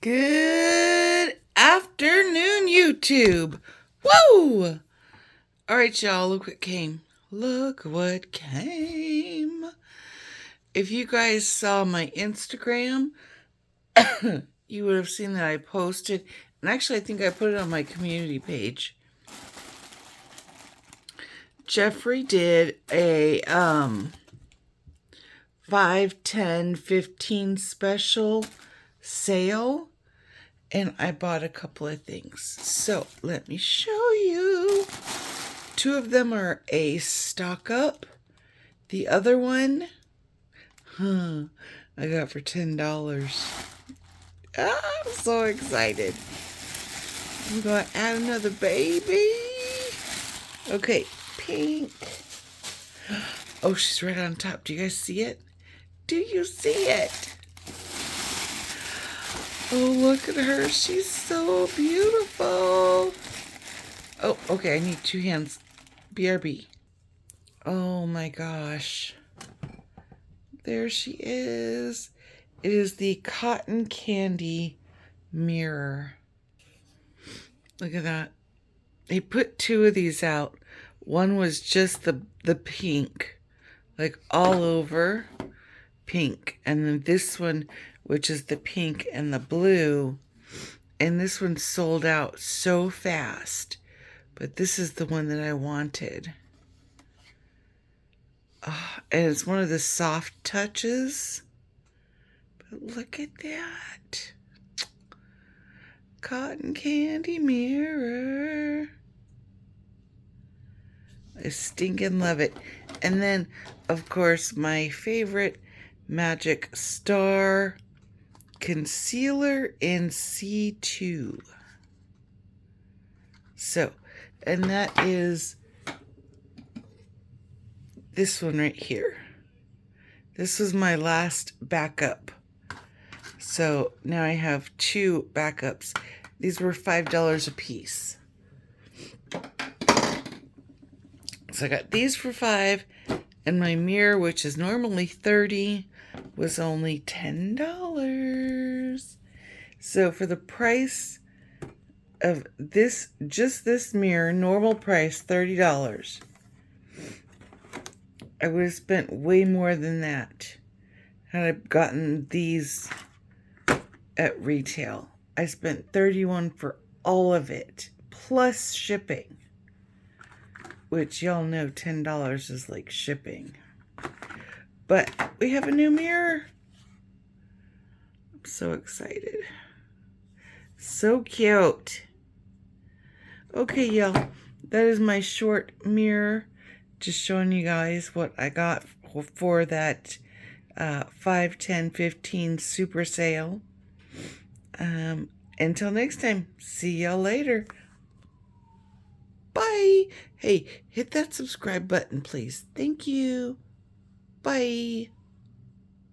Good afternoon, YouTube. Whoa! All right, y'all, look what came. Look what came. If you guys saw my Instagram, you would have seen that I posted, and actually I think I put it on my community page. Jeffree did a 5, 10, 15 special sale, and I bought a couple of things. So let me show you. 2 of them are a stock up. The other one, I got for $10. I'm so excited. I'm going to add another baby. Okay, pink. Oh, she's right on top. Do you guys see it? Do you see it? Oh, look at her. She's so beautiful. Oh, okay. I need 2 hands. BRB. Oh my gosh. There she is. It is the cotton candy mirror. Look at that. They put 2 of these out. One was just the pink, like all over pink. And then this one, which is the pink and the blue. And this one sold out so fast. But this is the one that I wanted. Oh, and it's one of the soft touches. But look at that. Cotton candy mirror. I stinking love it. And then, of course, my favorite Magic Star concealer in C2. So, and that is this one right here. This was my last backup. So now I have 2 backups. These were $5 a piece. So I got these for $5, and my mirror, which is normally $30, was only $10. So for the price of this, just this mirror, normal price $30, I would have spent way more than that had I gotten these at retail. I spent $31 for all of it, plus shipping, which y'all know $10 is like shipping. But we have a new mirror. I'm so excited. So cute. Okay, y'all, that is my short mirror. Just showing you guys what I got for that 5, 10, 15 super sale. Until next time, see y'all later. Bye. Hey, hit that subscribe button, please. Thank you. Bye.